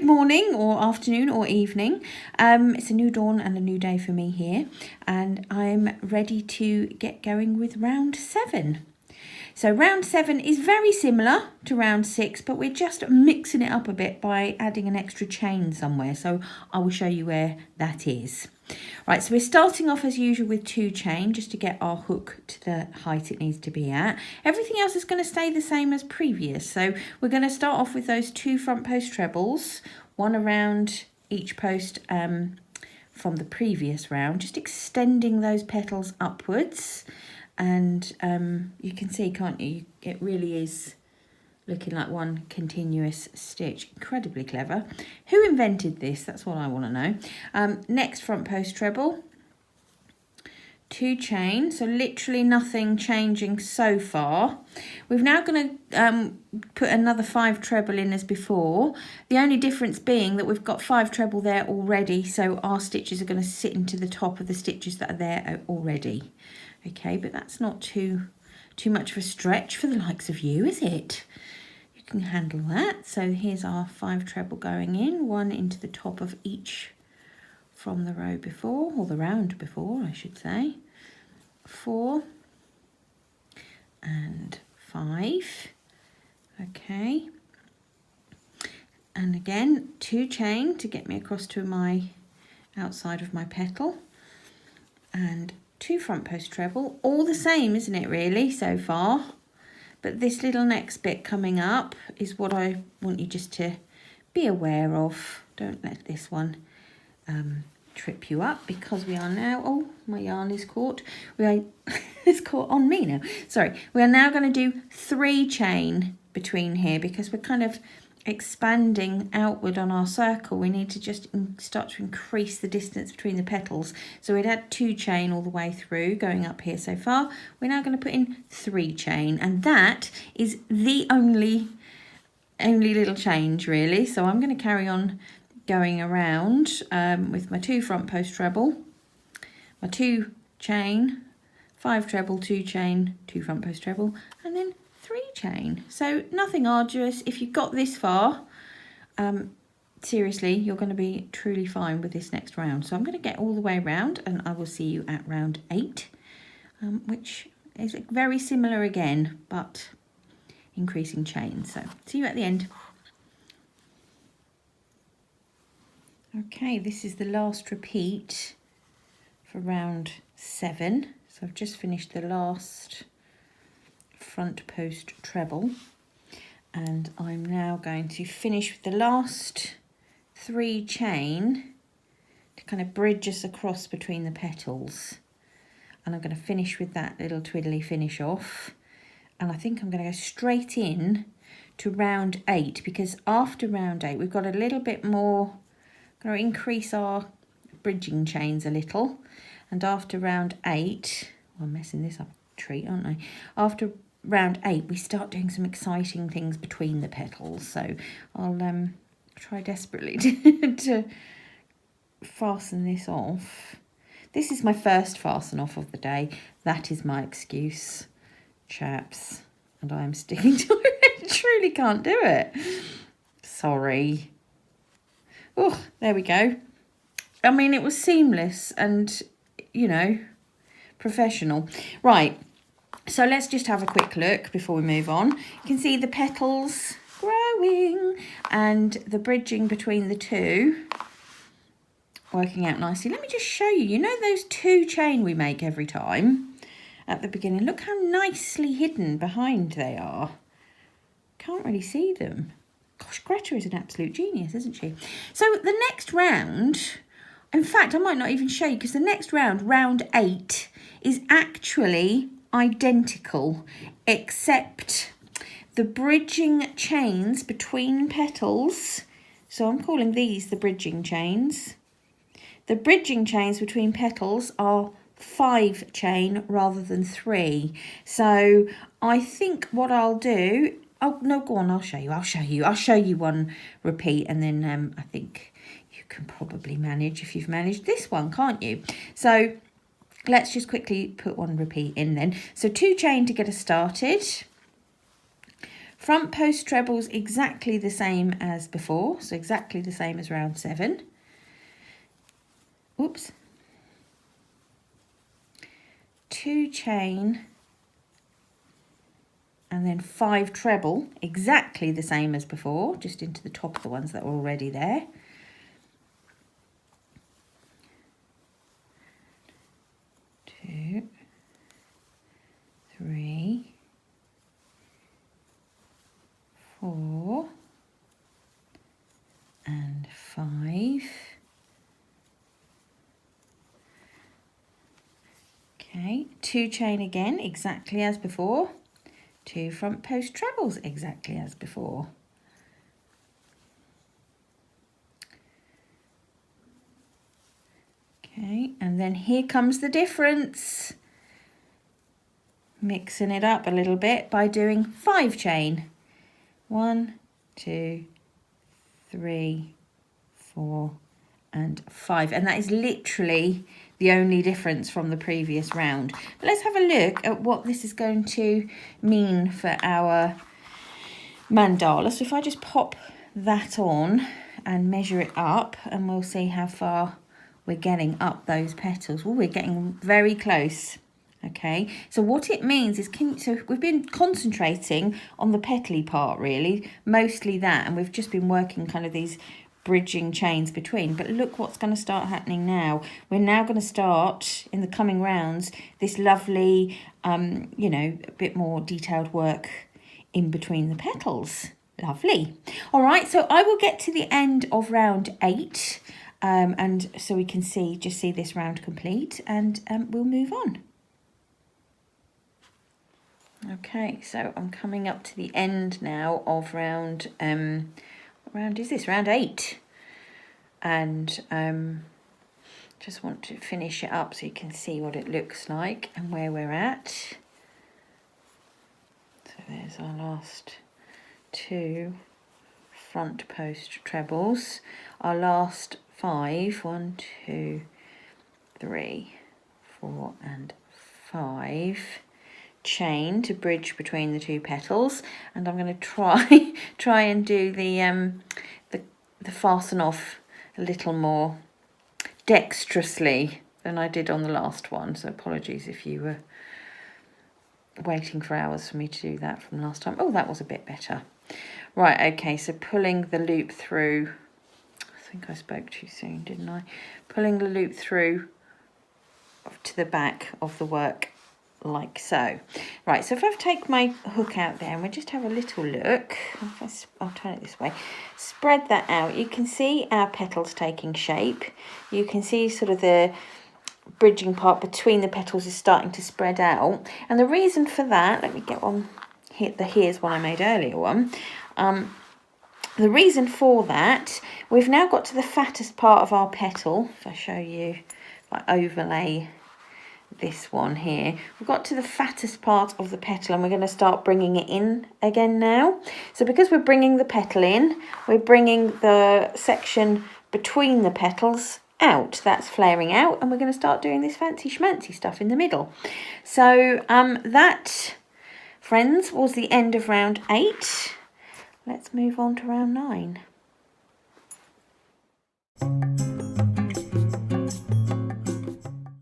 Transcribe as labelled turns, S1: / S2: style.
S1: good morning or afternoon or evening. It's a new dawn and a new day for me here, and I'm ready to get going with round 7. So round 7 is very similar to round 6, but we're just mixing it up a bit by adding an extra chain somewhere. So I will show you where that is. Right, so we're starting off as usual with 2 chain just to get our hook to the height it needs to be at. Everything else is going to stay the same as previous. So we're going to start off with those 2 front post trebles, one around each post from the previous round, just extending those petals upwards. And you can see, can't you, it really is looking like one continuous stitch. Incredibly clever. Who invented this? That's what I want to know. Next front post treble, 2 chain, so literally nothing changing so far. We're now going to put another 5 treble in as before. The only difference being that we've got 5 treble there already, so our stitches are going to sit into the top of the stitches that are there already. Okay, but that's not too much of a stretch for the likes of you, is it? You can handle that. So here's our 5 treble going in, 1 into the top of each from the row before, or the round before, I should say. 4 and 5. Okay. And again, 2 chain to get me across to my outside of my petal. And 2 front post treble, all the same, isn't it, really, so far? But this little next bit coming up is what I want you just to be aware of. Don't let this one trip you up, because we are now, oh, my yarn is caught. It's caught on me now. Sorry, we are now going to do 3 chain between here, because we're kind of expanding outward on our circle. We need to just start to increase the distance between the petals. So we'd had 2 chain all the way through going up here so far. We're now going to put in 3 chain, and that is the only little change really. So I'm going to carry on going around with my 2 front post treble, my 2 chain, 5 treble, 2 chain, 2 front post treble, and then 3 chain. So nothing arduous. If you've got this far, seriously, you're going to be truly fine with this next round. So I'm going to get all the way around, and I will see you at round 8, which is very similar again, but increasing chain. So see you at the end. Okay, this is the last repeat for round 7. So I've just finished the last front post treble, and I'm now going to finish with the last 3 chain to kind of bridge us across between the petals, and I'm going to finish with that little twiddly finish off. And I think I'm going to go straight in to round 8, because after round 8 we've got a little bit more, going to increase our bridging chains a little, and after round 8, well, I'm messing this up a treat, aren't I? After round 8 we start doing some exciting things between the petals, so I'll try desperately to fasten this off. This is my first fasten off of the day. That is my excuse, chaps, and I'm sticking to it. I truly can't do it. Sorry. Oh, there we go. I mean, it was seamless and, you know, professional. Right. So let's just have a quick look before we move on. You can see the petals growing and the bridging between the 2 working out nicely. Let me just show you. You know those 2 chain we make every time at the beginning? Look how nicely hidden behind they are. Can't really see them. Gosh, Greta is an absolute genius, isn't she? So the next round, in fact, I might not even show you, because the next round, round 8, is actually identical, except the bridging chains between petals, so I'm calling these the bridging chains. The bridging chains between petals are 5 chain rather than 3. So I think what I'll do, oh no, go on, I'll show you one repeat, and then I think you can probably manage if you've managed this one, can't you? So let's just quickly put one repeat in then. So 2 chain to get us started, Front post trebles exactly the same as before, so exactly the same as round 7. Oops. 2 chain and then 5 treble, exactly the same as before, just into the top of the ones that were already there. 2, 3, 4 and 5. Okay, 2 chain again, exactly as before. 2 front post trebles, exactly as before. Okay, and then here comes the difference. Mixing it up a little bit by doing 5 chain. 1, 2, 3, 4 and 5, and that is literally the only difference from the previous round. But let's have a look at what this is going to mean for our mandala. So if I just pop that on and measure it up, and we'll see how far we're getting up those petals. Oh, we're getting very close. Okay, so what it means is, so we've been concentrating on the petally part really, mostly that, and we've just been working kind of these bridging chains between. But look what's going to start happening now. We're now going to start in the coming rounds this lovely, you know, a bit more detailed work in between the petals. Lovely. All right, so I will get to the end of round 8, and so we can just see this round complete, and we'll move on. Okay, so I'm coming up to the end now of round, what round is this? Round 8. And just want to finish it up so you can see what it looks like and where we're at. So there's our last 2 front post trebles. Our last 5, 1, 2, 3, 4 and 5. Chain to bridge between the 2 petals, and I'm going to try and do the fasten off a little more dexterously than I did on the last one, so apologies if you were waiting for hours for me to do that from last time. Oh, that was a bit better. Right, okay, so pulling the loop through, I think I spoke too soon, didn't I? Pulling the loop through to the back of the work like so. Right, so if I take my hook out there and we just have a little look, I'll turn it this way, spread that out, you can see our petals taking shape. You can see sort of the bridging part between the petals is starting to spread out, and the reason for that, let me get one, here's one I made earlier one. The reason for that, we've now got to the fattest part of our petal. If I show you, if I overlay this one here, we've got to the fattest part of the petal, and we're going to start bringing it in again now. So because we're bringing the petal in, we're bringing the section between the petals out. That's flaring out, and we're going to start doing this fancy schmancy stuff in the middle. So that, friends, was the end of round 8. Let's move on to round 9.